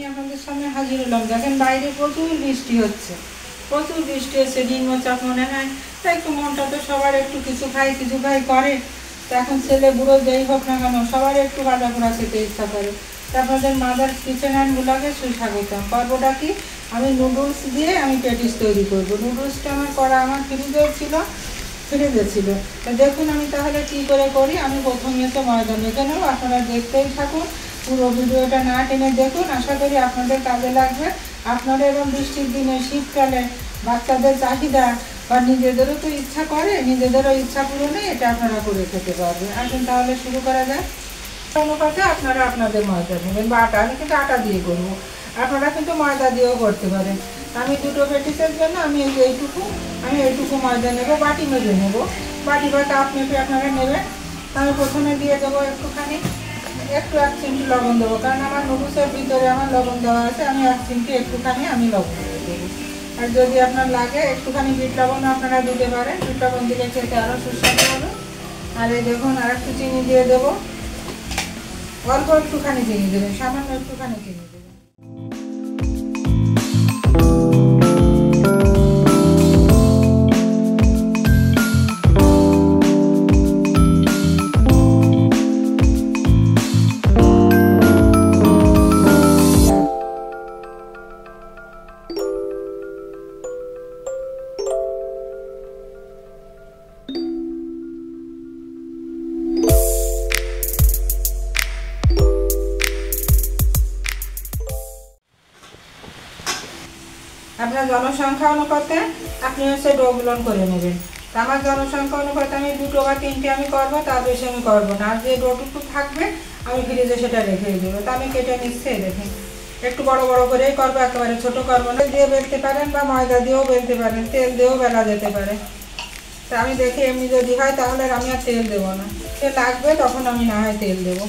আপনাদের সামনে হাজির হলাম। দেখেন বাইরে প্রচুর বৃষ্টি হচ্ছে, নিম্নচাপ মনে হয়। তাই একটু মনটা তো সবার একটু কিছু খাই করে। তো এখন ছেলে বুড়ো যেই হোক না কেন সবার একটু ভাজা পোড়া খেতে ইচ্ছা করে। তা আপনাদের মাদার কিচেন অ্যান্ড ব্লগে সুস্বাগতম। পর্বটা কি, আমি নুডলস দিয়ে আমি প্যাটিস তৈরি করবো। নুডলসটা আমার করা আমার ফ্রিজে ছিল। তা দেখুন আমি তাহলে কী করে করি। আমি প্রথমে তো ময়দা মেখে নেবো, আপনারা দেখতেই থাকুন, পুরো ভিডিওটা না টেনে দেখুন। আশা করি আপনাদের কাজে লাগবে। আপনারা এবং বৃষ্টির দিনে শীতকালে বাচ্চাদের চাহিদা বা নিজেদেরও তো ইচ্ছা করে, নিজেদেরও ইচ্ছা পূরণে এটা আপনারা করে খেতে পারবেন। আসুন তাহলে শুরু করা যায়। অনুপাতে আপনারা আপনাদের ময়দা নেবেন বা আটা। আমি কিন্তু আটা দিয়ে করবো, আপনারা কিন্তু ময়দা দিয়েও করতে পারেন। আমি দুটো প্যাটিসের জন্য আমি এইটুকু ময়দা নেবো, বাটি মেপে নেবো। বাটি বা কাপ মেপে আপনারা নেবেন। আমি প্রথমে দিয়ে দেবো একটু 1 চিমটি লবণ দেবো, কারণ আমার নুডলসের ভিতরে আমার লবণ দেওয়া আছে। আমি 1 চিমটি একটুখানি আমি লবণ দিয়ে দেবো। আর যদি আপনার লাগে একটুখানি বিট লবণ আপনারা দিতে পারেন। বিট লবণ দিলে খেতে আরও সুস্বাদু হবে। আর এই দেখুন আর একটু চিনি দিয়ে দেবো, অল্প একটুখানি চিনি দেবেন, সামান্য একটুখানি চিনি দেবেন। আপনার জনসংখ্যা অনুপাতে আপনি ডোগুলো করে নেবেন। তা আমার জনসংখ্যা অনুপাতে আমি 2 বা 3টে আমি করবো, তার বেশি আমি করবো না। আর যে ডোটুকু থাকবে আমি ফ্রিজে সেটা রেখে দেবো। তা আমি কেটে নিচ্ছি, দেখেন একটু বড় বড় করেই করবো, একেবারে ছোটো করবো না। দিয়ে বেলতে পারেন বা ময়দা দিয়েও বেলতে পারেন, তেল দিয়েও বেলা যেতে পারে। তা আমি দেখি এমনি যদি হয় তাহলে আমি আর তেল দেবো না, তেল লাগবে তখন আমি না হয় তেল দেবো।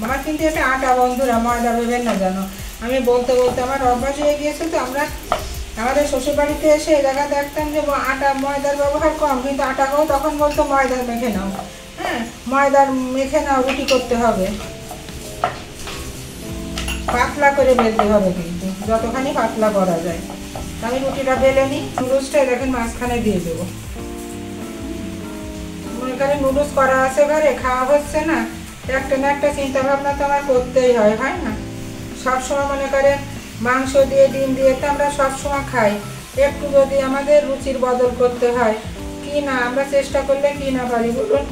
আমার কিন্তু এটা আটা বন্ধুরা, ময়দা ভেবেন না জানো। আমি বলতে আমার অভ্যাস হয়ে গিয়েছে। তো আমরা আমাদের শ্বশুরবাড়িতে এসে এই জায়গা দেখতাম যে ময়দার ব্যবহার কম, কিন্তু আটাকেও তখন বলতো ময়দার মেখে নাও। হ্যাঁ, ময়দার মেখে নাও, রুটি করতে হবে, পাতলা করে বেলতে হবে, কিন্তু যতখানি পাতলা করা যায়। আমি রুটিটা বেলে নিই। নুডলসটা দেখেন মাঝখানে দিয়ে দেবো। মনে করেন নুডলস করা আছে ঘরে, খাওয়া হচ্ছে না, একটা না একটা চিন্তা ভাবনা তো আমার করতেই হয় না? সবসময় মনে করেন মাংস দিয়ে ডিম দিয়ে তো আমরা সবসময় খাই। একটু যদি আমাদের রুচির বদল করতে হয়, কি না আমরা চেষ্টা করলে কি না পারি বলুন?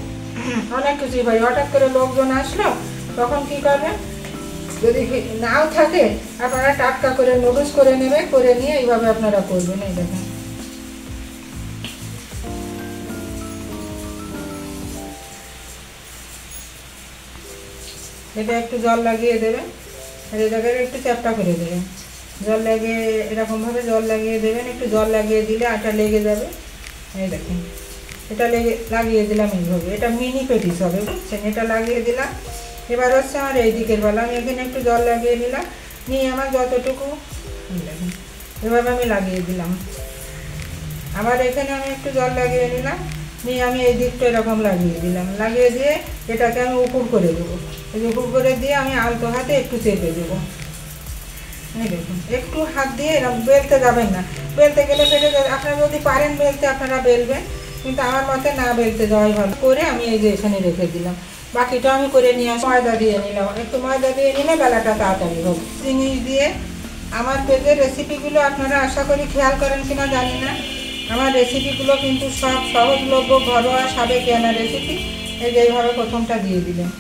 অনেক কিছুই পারি। হঠাৎ করে লোকজন আসলো, তখন কি করবেন? যদি নাও থাকে আপনারা টাটকা করে নুডলস করে নেবে, করে নিয়ে এইভাবে আপনারা করবেন। এই দেখেন এটা একটু জল লাগিয়ে দেবেন, আর এই জায়গায় একটু চ্যাপটা করে দেবেন। জল লাগিয়ে এরকমভাবে জল লাগিয়ে দেবেন। একটু জল লাগিয়ে দিলে আটা লেগে যাবে। এই দেখেন এটা লাগিয়ে দিলাম এইভাবে। এটা মিনি পেটিস হবে, বুঝছেন? এটা লাগিয়ে দিলাম। এবার হচ্ছে আমার এই দিকের বেলা আমি এখানে একটু জল লাগিয়ে নিলাম, নিয়ে আমার যতটুকু দেখেন এভাবে আমি লাগিয়ে দিলাম। আবার এখানে আমি একটু জল লাগিয়ে নিলাম, নিয়ে আমি এই দিকটা এরকম লাগিয়ে দিলাম। লাগিয়ে দিয়ে এটাকে আমি উপর করে দেবো। উপর করে দিয়ে আমি আলতো হাতে একটু চেপে দেবো। এই দেখুন একটু হাত দিয়ে এরকম বেলতে যাবেন না, বেলতে গেলে ফেটে যাবে। আপনারা যদি পারেন বেলতে আপনারা বেলবেন, কিন্তু আমার মতে না বেলতে যাওয়াই ভালো। করে আমি এই যে এখানে রেখে দিলাম। বাকিটা আমি করে নিয়ে ময়দা দিয়ে নিলাম। একটু ময়দা দিয়ে নিলে বেলাটা তাড়াতাড়ি হবে। জিনিস দিয়ে আমার পেজের রেসিপিগুলো আপনারা আশা করি খেয়াল করেন কিনা জানি না। আমার রেসিপিগুলো কিন্তু সব সহজলভ্য, ঘরোয়া, সাবেকিয়ানা রেসিপি। এই যে এইভাবে প্রথমটা দিয়ে দিলেন।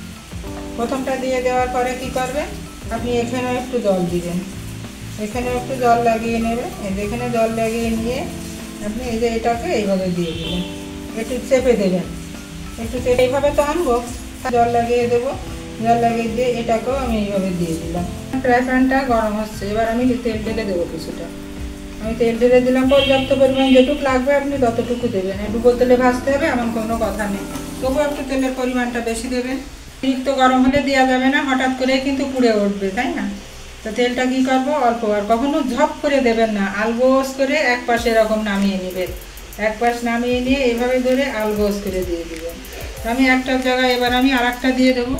প্রথমটা দিয়ে দেওয়ার পরে কি করবেন? আপনি এখানেও একটু জল দিবেন, এখানেও একটু জল লাগিয়ে নেবেন। এই যে এখানে জল লাগিয়ে নিয়ে আপনি এই যে এটাকে এইভাবে দিয়ে দেবেন, একটু চেপে দেবেন। একটু চেপে এইভাবে তো আনবো, জল লাগিয়ে দেবো। জল লাগিয়ে দিয়ে এটাকেও আমি এইভাবে দিয়ে দিলাম। ফ্রাই প্যানটা গরম হচ্ছে, এবার আমি তেল ঢেলে দেবো কিছুটা। আমি তেল ঢেলে দিলাম পর্যাপ্ত পরিমাণ, যেটুকু লাগবে আপনি ততটুকু দেবেন। ডুবো তেলে ভাজতে হবে এমন কোনো কথা নেই, তবুও একটু তেলের পরিমাণটা বেশি দেবেন। অতিরিক্ত গরম হলে দেওয়া যাবে না, হঠাৎ করে কিন্তু পুড়ে উঠবে, তাই না? তো তেলটা কী করবো অল্প, আর কখনো ঝপ করে দেবেন না, আলগোস করে এক পাশে এরকম নামিয়ে নেবেন। এক পাশ নামিয়ে নিয়ে এইভাবে ধরে আলগোস করে দিয়ে দেবেন। আমি একটার জায়গায় এবার আমি আর একটা দিয়ে দেবো।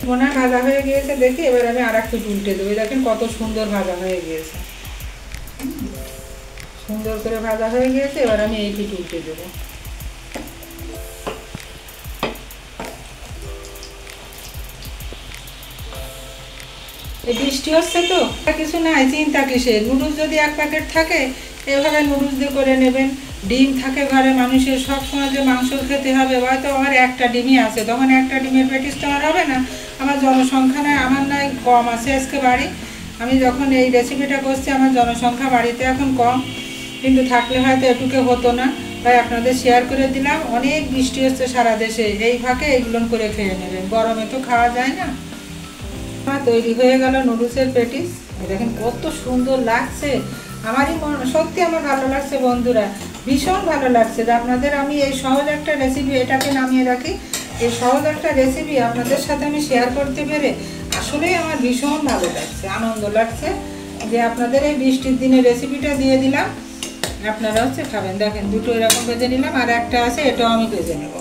মুছবো না, ভাজা হয়ে গিয়েছে। দেখি এবার আমি আর একটু উল্টে দেবো। দেখেন কত সুন্দর ভাজা হয়ে গিয়েছে, সুন্দর করে ভাজা হয়ে গিয়েছে। এবার আমি এই পিঠ উল্টে দেবো। এই বৃষ্টি হচ্ছে তো কিছু নাই, চিন্তা কিসের। নুডলস যদি এক প্যাকেট থাকে এভাবে নুডলস দিয়ে করে নেবেন। ডিম থাকে ঘরে মানুষের, সবসময় যে মাংস খেতে হবে, হয়তো আমার একটা ডিমই আছে, তখন একটা ডিমের প্যাটিস তো আমার হবে না। আমার জনসংখ্যা নয়, আমার নয় কম আছে আজকে বাড়ি। আমি যখন এই রেসিপিটা করছি আমার জনসংখ্যা বাড়িতে এখন কম, কিন্তু থাকলে হয়তো এটুকু হতো না। তাই আপনাদের শেয়ার করে দিলাম। অনেক বৃষ্টি হচ্ছে সারা দেশে, এই ফাঁকে এইগুলো করে খেয়ে নেবেন, গরমে তো খাওয়া যায় না। তৈরি হয়ে গেল নুডলসের প্যাটিস। দেখেন কত সুন্দর লাগছে, আমারই সত্যি আমার ভালো লাগছে বন্ধুরা, ভীষণ ভালো লাগছে। যে আপনাদের আমি এই সহজ একটা রেসিপি, এটাকে নামিয়ে রাখি, এই সহজ একটা রেসিপি আপনাদের সাথে আমি শেয়ার করতে পেরে আসলেই আমার ভীষণ ভালো লাগছে, আনন্দ লাগছে যে আপনাদের এই বৃষ্টির দিনে রেসিপিটা দিয়ে দিলাম, আপনারা খাবেন। দেখেন দুটো এরকম ভেজে নিলাম, আর একটা আছে এটাও আমি ভেজে নেব।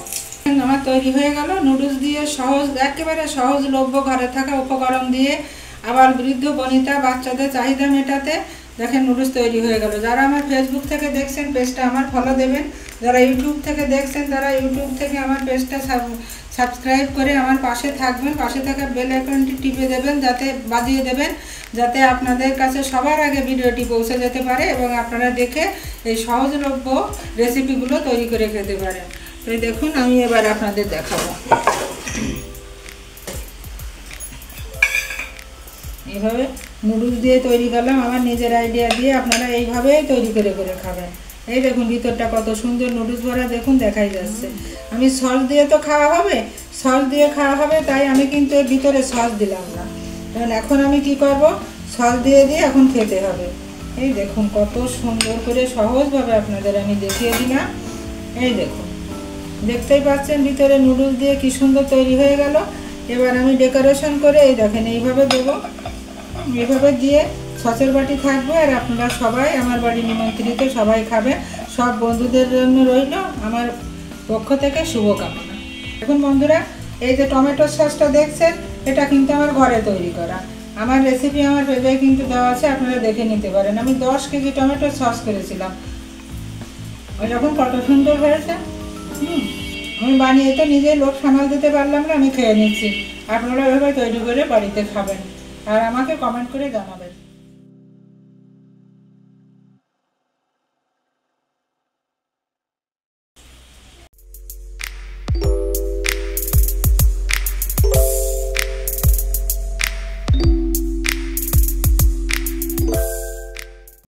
আমার তৈরি হয়ে গেল নুডলস দিয়ে সহজ, একেবারে সহজলভ্য ঘরে থাকা উপকরণ দিয়ে, আবার বৃদ্ধ বনিতা বাচ্চাদের চাহিদা মেটাতে দেখেন নুডলস তৈরি হয়ে গেল। যারা আমার ফেসবুক থেকে দেখছেন পেজটা আমার ফলো দেবেন, যারা ইউটিউব থেকে দেখছেন তারা ইউটিউব থেকে আমার পেজটা সাবস্ক্রাইব করে আমার পাশে থাকবেন, পাশে থাকা বেল আইকনটি টিপে দেবেন, যাতে বাজিয়ে দেবেন, যাতে আপনাদের কাছে সবার আগে ভিডিওটি পৌঁছে যেতে পারে এবং আপনারা দেখে এই সহজলভ্য রেসিপিগুলো তৈরি করে খেতে পারেন। তো দেখুন আমি এবার আপনাদের দেখাবো। এইভাবে নুডলস দিয়ে তৈরি করলাম আমার নিজের আইডিয়া দিয়ে, আপনারা এইভাবেই তৈরি করে করে খাবেন। এই দেখুন ভিতরটা কত সুন্দর নুডলস ভরা, দেখুন দেখাই যাচ্ছে। আমি সস দিয়ে তো খাওয়া হবে, সস দিয়ে খাওয়া হবে, তাই আমি কিন্তু এর ভিতরে সস দিলাম না। এখন আমি কি করব, সস দিয়ে দিয়ে এখন খেতে হবে। এই দেখুন কত সুন্দর করে সহজভাবে আপনাদের আমি দেখিয়ে দিলাম। এই দেখুন দেখতেই পাচ্ছেন ভিতরে নুডলস দিয়ে কি সুন্দর তৈরি হয়ে গেল। এবার আমি ডেকোরেশন করে এই দেখেন এইভাবে দেবো, এইভাবে দিয়ে সসের বাটি থাকবে, আর আপনারা সবাই আমার বাড়ি নিমন্ত্রিত, সবাই খাবে। সব বন্ধুদের জন্য রইল আমার পক্ষ থেকে শুভকামনা। এখন বন্ধুরা এই যে টমেটো সসটা দেখছেন, এটা কিন্তু আমার ঘরে তৈরি করা, আমার রেসিপি আমার পেজে কিন্তু দেওয়া আছে, আপনারা দেখে নিতে পারেন। আমি 10 কেজি টমেটো সস করেছিলাম, ওই রকম কত সুন্দর হয়েছে। আমি বানিয়ে তো নিজেই লোক সামাল দিতে পারলাম না, আমি খেয়ে নিচ্ছি। আপনারা এভাবে তৈরি করে বাড়িতে খাবেন আর আমাকে কমেন্ট করে জানাবেন।